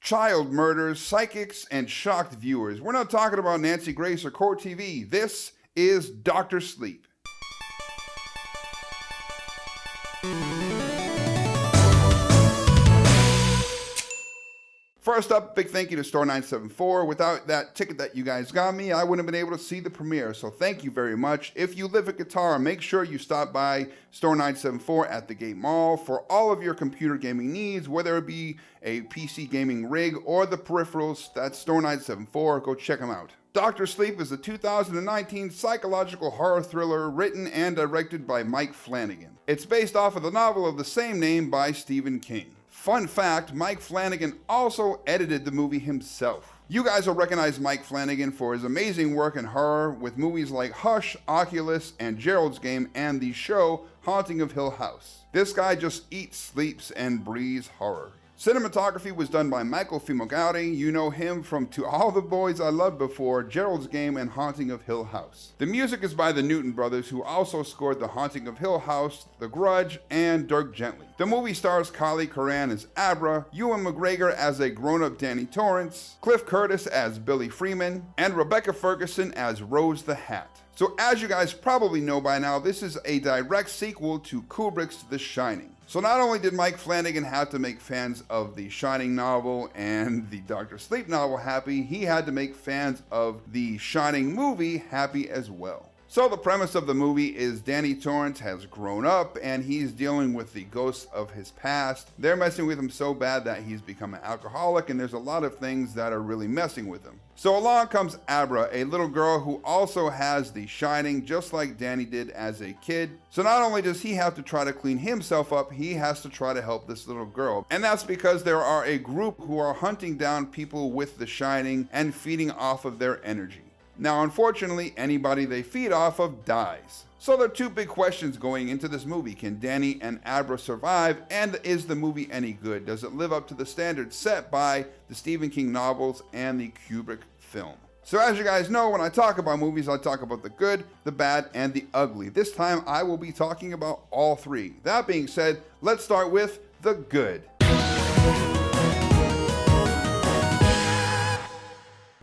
child murders, psychics, and shocked viewers. We're not talking about Nancy Grace or Court TV. This is Dr. Sleep. First up, big thank you to Store 974. Without that ticket that you guys got me, I wouldn't have been able to see the premiere, so thank you very much. If you live in Qatar, make sure you stop by Store 974 at the Gate Mall for all of your computer gaming needs, whether it be a PC gaming rig or the peripherals. That's Store 974. Go check them out. Dr. Sleep is a 2019 psychological horror thriller written and directed by Mike Flanagan. It's based off of the novel of the same name by Stephen King. Fun fact, Mike Flanagan also edited the movie himself. You guys will recognize Mike Flanagan for his amazing work in horror with movies like Hush, Oculus, and Gerald's Game, and the show Haunting of Hill House. This guy just eats, sleeps, and breathes horror. Cinematography was done by Michael Fimogauti. You know him from To All the Boys I Loved Before, Gerald's Game, and Haunting of Hill House. The music is by the Newton Brothers, who also scored The Haunting of Hill House, The Grudge, and Dirk Gently. The movie stars Kylie Curran as Abra, Ewan McGregor as a grown-up Danny Torrance, Cliff Curtis as Billy Freeman, and Rebecca Ferguson as Rose the Hat. So as you guys probably know by now, this is a direct sequel to Kubrick's The Shining. So not only did Mike Flanagan have to make fans of the Shining novel and the Dr. Sleep novel happy, he had to make fans of the Shining movie happy as well. So the premise of the movie is Danny Torrance has grown up and he's dealing with the ghosts of his past. They're messing with him so bad that he's become an alcoholic, and there's a lot of things that are really messing with him. So along comes Abra, a little girl who also has the Shining, just like Danny did as a kid. So not only does he have to try to clean himself up, he has to try to help this little girl. And that's because there are a group who are hunting down people with the Shining and feeding off of their energy. Now, unfortunately, anybody they feed off of dies. So there are two big questions going into this movie. Can Danny and Abra survive? And is the movie any good? Does it live up to the standards set by the Stephen King novels and the Kubrick film? So as you guys know, when I talk about movies, I talk about the good, the bad, and the ugly. This time, I will be talking about all three. That being said, let's start with the good.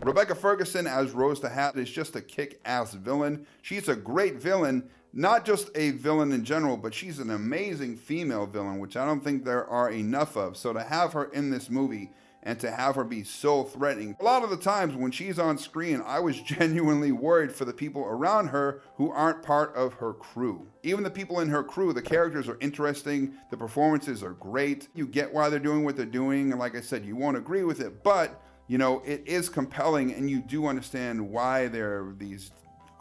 Rebecca Ferguson as Rose the Hat is just a kick-ass villain. She's a great villain, not just a villain in general, but she's an amazing female villain, which I don't think there are enough of. So to have her in this movie and to have her be so threatening, a lot of the times when she's on screen, I was genuinely worried for the people around her who aren't part of her crew. Even the people in her crew, the characters are interesting, the performances are great. You get why they're doing what they're doing, and like I said, you won't agree with it, but you know, it is compelling, and you do understand why they're these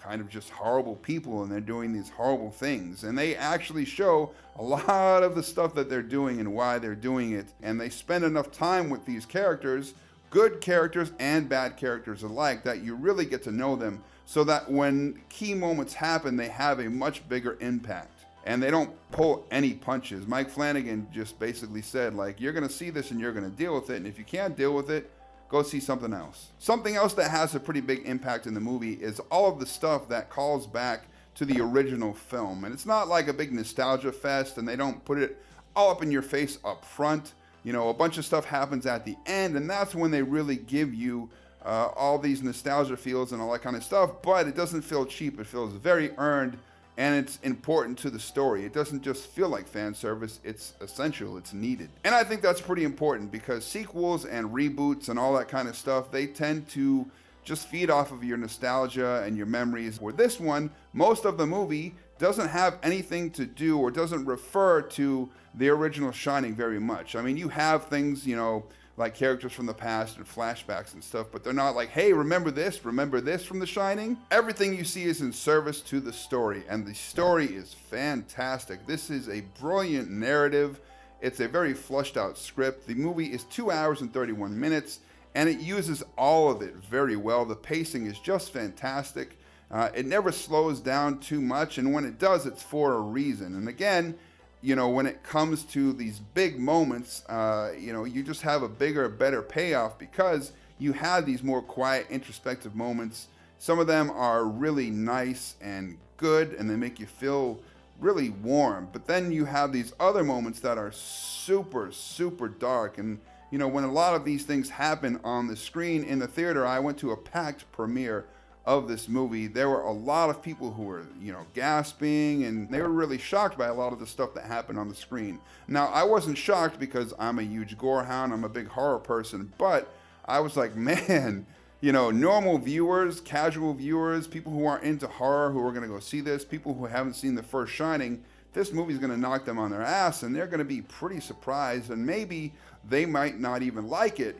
kind of just horrible people and they're doing these horrible things. And they actually show a lot of the stuff that they're doing and why they're doing it. And they spend enough time with these characters, good characters and bad characters alike, that you really get to know them so that when key moments happen, they have a much bigger impact. And they don't pull any punches. Mike Flanagan just basically said, like, you're going to see this and you're going to deal with it. And if you can't deal with it, go see something else. Something else that has a pretty big impact in the movie is all of the stuff that calls back to the original film. And it's not like a big nostalgia fest, and they don't put it all up in your face up front. You know, a bunch of stuff happens at the end, and that's when they really give you all these nostalgia feels and all that kind of stuff, but it doesn't feel cheap. It feels very earned, and it's important to the story. It doesn't just feel like fan service, it's essential, it's needed. And I think that's pretty important because sequels and reboots and all that kind of stuff, they tend to just feed off of your nostalgia and your memories. Where this one, most of the movie doesn't have anything to do or doesn't refer to the original Shining very much. I mean, you have things, you know, like characters from the past and flashbacks and stuff, but they're not like, hey, remember this from The Shining? Everything you see is in service to the story, and the story is fantastic. This is a brilliant narrative. It's a very flushed out script. The movie is 2 hours and 31 minutes, and it uses all of it very well. The pacing is just fantastic. It never slows down too much, and when it does, it's for a reason. And again, you know, when it comes to these big moments, you know, you just have a bigger, better payoff because you have these more quiet, introspective moments. Some of them are really nice and good, and they make you feel really warm. But then you have these other moments that are super, super dark, and when a lot of these things happen on the screen in the theater, I went to a packed premiere of this movie. There were a lot of people who were, gasping, and they were really shocked by a lot of the stuff that happened on the screen. Now, I wasn't shocked because I'm a huge gore hound, I'm a big horror person, but I was like, man, normal viewers, casual viewers, people who aren't into horror, who are going to go see this, people who haven't seen the first Shining, this movie's going to knock them on their ass, and they're going to be pretty surprised, and maybe they might not even like it,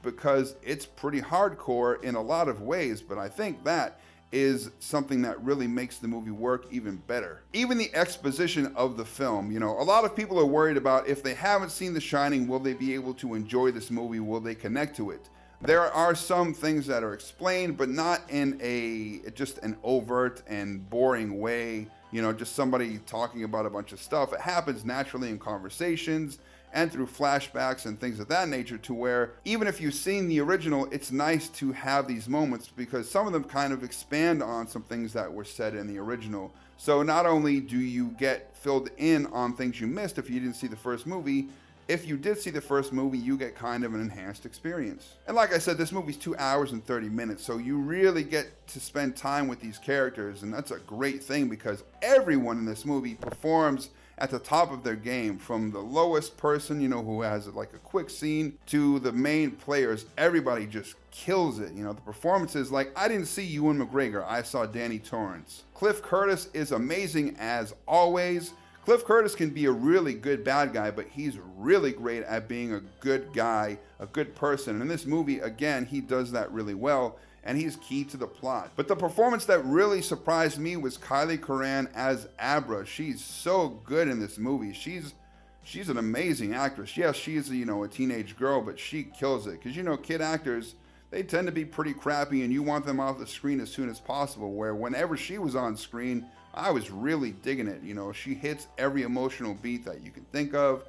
because it's pretty hardcore in a lot of ways. But I think that is something that really makes the movie work even better. Even the exposition of the film, a lot of people are worried about, if they haven't seen The Shining, will they be able to enjoy this movie? Will they connect to it? There are some things that are explained, but not in just an overt and boring way, just somebody talking about a bunch of stuff. It happens naturally in conversations and through flashbacks and things of that nature, to where even if you've seen the original, it's nice to have these moments, because some of them kind of expand on some things that were said in the original. So not only do you get filled in on things you missed if you didn't see the first movie, if you did see the first movie, you get kind of an enhanced experience. And like I said, this movie's 2 hours and 30 minutes, so you really get to spend time with these characters, and that's a great thing, because everyone in this movie performs at the top of their game, from the lowest person, who has like a quick scene, to the main players. Everybody just kills it. The performances, like, I didn't see Ewan McGregor, I saw Danny Torrance. Cliff Curtis is amazing as always. Cliff Curtis can be a really good bad guy, but he's really great at being a good guy, a good person. And in this movie, again, he does that really well, and he's key to the plot. But the performance that really surprised me was Kylie Curran as Abra. She's so good in this movie. She's an amazing actress. Yes, she's a teenage girl, but she kills it. Because kid actors, they tend to be pretty crappy, and you want them off the screen as soon as possible. Where whenever she was on screen, I was really digging it. She hits every emotional beat that you can think of.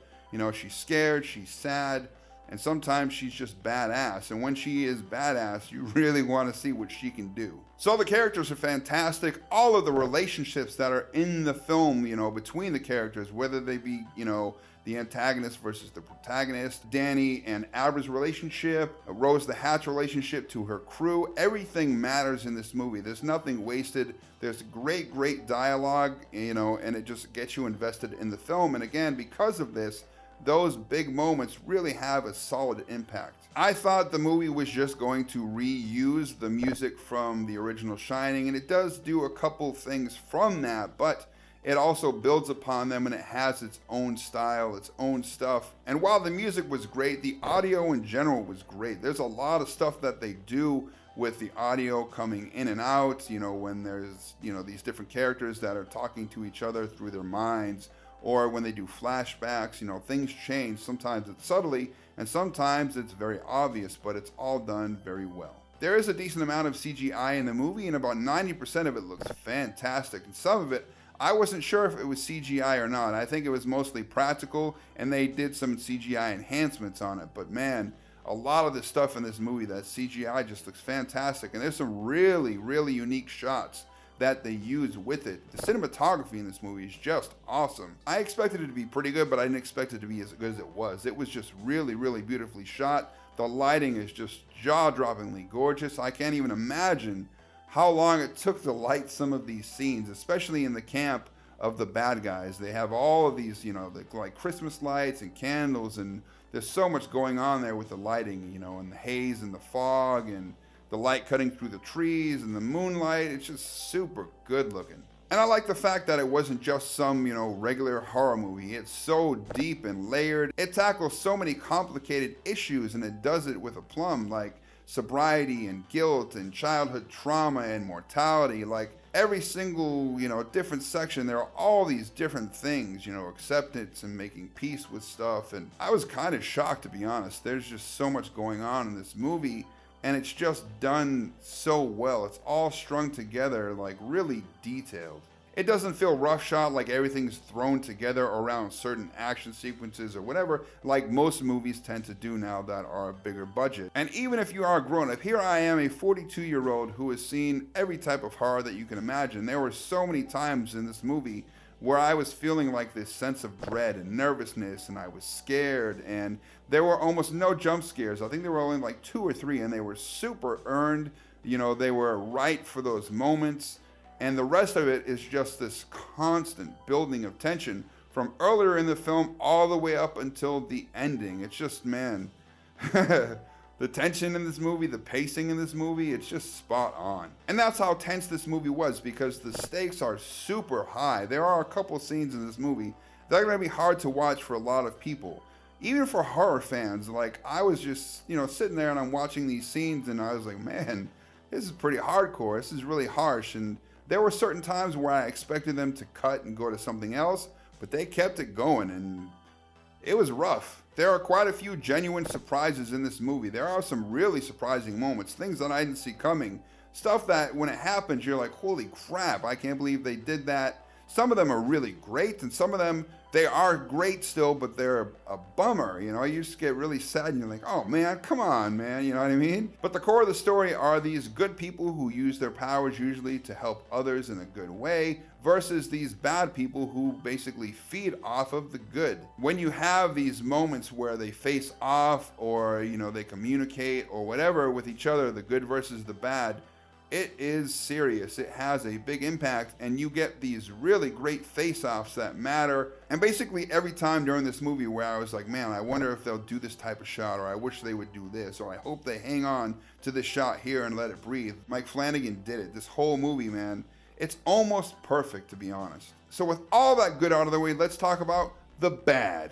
She's scared, she's sad, and sometimes she's just badass. And when she is badass, you really want to see what she can do. So the characters are fantastic. All of the relationships that are in the film, between the characters, whether they be, the antagonist versus the protagonist, Danny and Abra's relationship, Rose the Hat's relationship to her crew, everything matters in this movie. There's nothing wasted. There's great dialogue, and it just gets you invested in the film. And again, because of this, those big moments really have a solid impact. I thought the movie was just going to reuse the music from the original Shining, and it does do a couple things from that, but it also builds upon them, and it has its own style, its own stuff. And while the music was great, the audio in general was great. There's a lot of stuff that they do with the audio coming in and out, when there's, these different characters that are talking to each other through their minds, or when they do flashbacks, things change. Sometimes it's subtly, and sometimes it's very obvious, but it's all done very well. There is a decent amount of CGI in the movie, and about 90% of it looks fantastic, and some of it, I wasn't sure if it was CGI or not. I think it was mostly practical, and they did some CGI enhancements on it. But man, a lot of the stuff in this movie, that CGI just looks fantastic. And there's some really unique shots that they use with it. The cinematography in this movie is just awesome. I expected it to be pretty good, but I didn't expect it to be as good as it was. It was just really beautifully shot. The lighting is just jaw-droppingly gorgeous. I can't even imagine how long it took to light some of these scenes, especially in the camp of the bad guys. They have all of these, like Christmas lights and candles, and there's so much going on there with the lighting, and the haze and the fog and the light cutting through the trees and the moonlight. It's just super good looking. And I like the fact that it wasn't just some, regular horror movie. It's so deep and layered. It tackles so many complicated issues, and it does it with aplomb, like sobriety and guilt and childhood trauma and mortality. Like every single, different section, there are all these different things, acceptance and making peace with stuff. And I was kind of shocked, to be honest. There's just so much going on in this movie, and it's just done so well. It's all strung together, like really detailed. It doesn't feel roughshod, like everything's thrown together around certain action sequences or whatever, like most movies tend to do now that are a bigger budget. And even if you are grown up, here I am, a 42-year-old who has seen every type of horror that you can imagine. There were so many times in this movie where I was feeling like this sense of dread and nervousness, and I was scared, and there were almost no jump scares. I think there were only like 2 or 3, and they were super earned. You know, they were right for those moments, and the rest of it is just this constant building of tension from earlier in the film all the way up until the ending. It's just, man, the tension in this movie, the pacing in this movie, it's just spot on. And that's how tense this movie was, because the stakes are super high. There are a couple scenes in this movie that are going to be hard to watch for a lot of people. Even for horror fans, like I was just, you know, sitting there and I'm watching these scenes and I was like, man, this is pretty hardcore. This is really harsh. And there were certain times where I expected them to cut and go to something else, but they kept it going and it was rough. There are quite a few genuine surprises in this movie. There are some really surprising moments, things that I didn't see coming. Stuff that when it happens, you're like, holy crap, I can't believe they did that. Some of them are really great, and some of them, they are great still, but they're a bummer. You know, you just get really sad and you're like, oh man, come on, man, you know what I mean? But the core of the story are these good people who use their powers usually to help others in a good way, versus these bad people who basically feed off of the good. When you have these moments where they face off, or, you know, they communicate or whatever with each other, the good versus the bad, it is serious. It has a big impact, and you get these really great face-offs that matter. And basically every time during this movie where I was like, man, I wonder if they'll do this type of shot, or I wish they would do this, or I hope they hang on to this shot here and let it breathe. Mike Flanagan did it. This whole movie, man, it's almost perfect, to be honest. So with all that good out of the way, let's talk about the bad.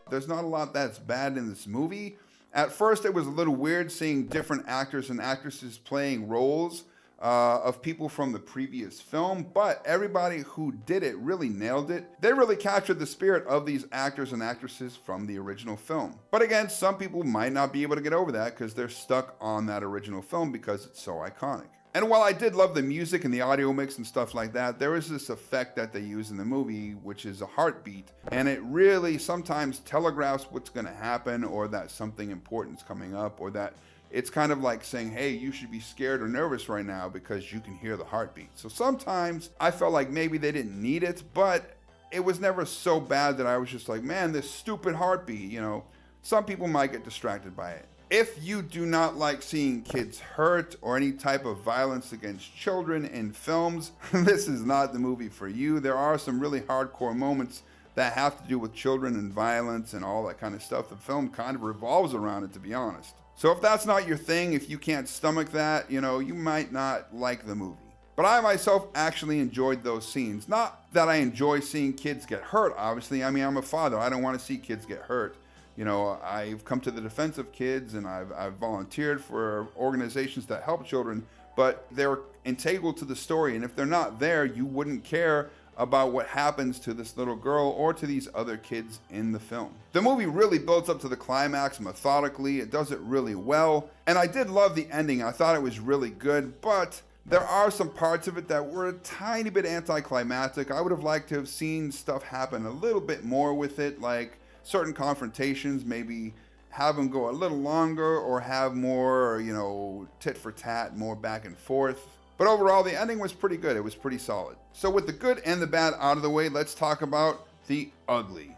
There's not a lot that's bad in this movie. At first, it was a little weird seeing different actors and actresses playing roles of people from the previous film, but everybody who did it really nailed it. They really captured the spirit of these actors and actresses from the original film. But again, some people might not be able to get over that because they're stuck on that original film because it's so iconic. And while I did love the music and the audio mix and stuff like that, there is this effect that they use in the movie, which is a heartbeat. And it really sometimes telegraphs what's going to happen, or that something important is coming up, or that it's kind of like saying, hey, you should be scared or nervous right now because you can hear the heartbeat. So sometimes I felt like maybe they didn't need it, but it was never so bad that I was just like, man, this stupid heartbeat, you know. Some people might get distracted by it. If you do not like seeing kids hurt or any type of violence against children in films, this is not the movie for you. There are some really hardcore moments that have to do with children and violence and all that kind of stuff. The film kind of revolves around it, to be honest. So if that's not your thing, if you can't stomach that, you know, you might not like the movie. But I myself actually enjoyed those scenes. Not that I enjoy seeing kids get hurt, obviously. I mean, I'm a father. I don't want to see kids get hurt. You know, I've come to the defense of kids, and I've volunteered for organizations that help children, but they're integral to the story. And if they're not there, you wouldn't care about what happens to this little girl or to these other kids in the film. The movie really builds up to the climax methodically. It does it really well. And I did love the ending. I thought it was really good, but there are some parts of it that were a tiny bit anticlimactic. I would have liked to have seen stuff happen a little bit more with it, like certain confrontations, maybe have them go a little longer, or have more, you know, tit for tat, more back and forth. But overall, the ending was pretty good. It was pretty solid. So with the good and the bad out of the way, let's talk about the ugly.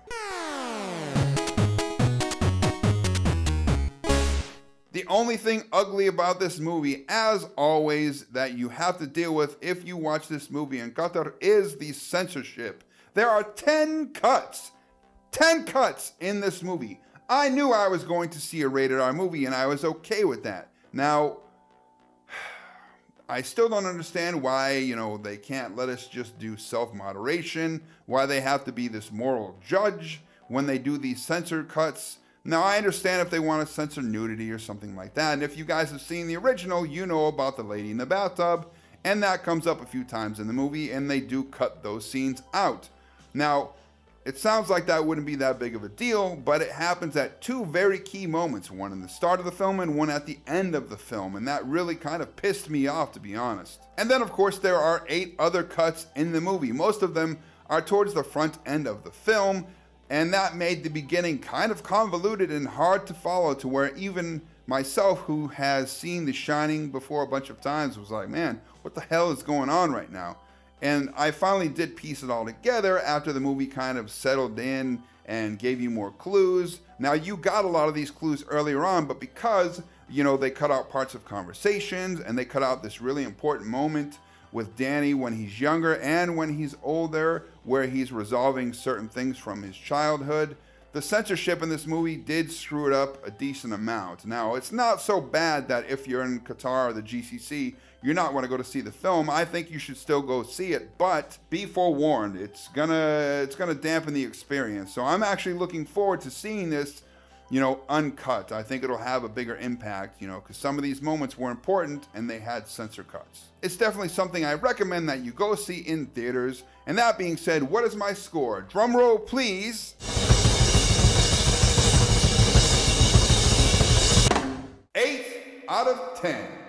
The only thing ugly about this movie, as always, that you have to deal with if you watch this movie in Qatar is the censorship. There are 10 cuts. 10 cuts in this movie. I knew I was going to see a rated R movie, and I was okay with that. Now, I still don't understand why, you know, they can't let us just do self-moderation, why they have to be this moral judge when they do these censored cuts. Now, I understand if they want to censor nudity or something like that, and if you guys have seen the original, you know about the lady in the bathtub, and that comes up a few times in the movie, and they do cut those scenes out. Now, it sounds like that wouldn't be that big of a deal, but it happens at 2 very key moments, one in the start of the film and one at the end of the film, and that really kind of pissed me off, to be honest. And then, of course, there are 8 other cuts in the movie. Most of them are towards the front end of the film, and that made the beginning kind of convoluted and hard to follow, to where even myself, who has seen The Shining before a bunch of times, was like, man, what the hell is going on right now? And I finally did piece it all together after the movie kind of settled in and gave you more clues. Now, you got a lot of these clues earlier on, but because, they cut out parts of conversations and they cut out this really important moment with Danny when he's younger and when he's older, where he's resolving certain things from his childhood. The censorship in this movie did screw it up a decent amount. Now, it's not so bad that if you're in Qatar or the GCC, you're not going to go to see the film. I think you should still go see it, but be forewarned, it's gonna dampen the experience. So I'm actually looking forward to seeing this, uncut. I think it'll have a bigger impact, because some of these moments were important and they had censor cuts. It's definitely something I recommend that you go see in theaters. And that being said, what is my score? Drum roll, please. 8 out of 10.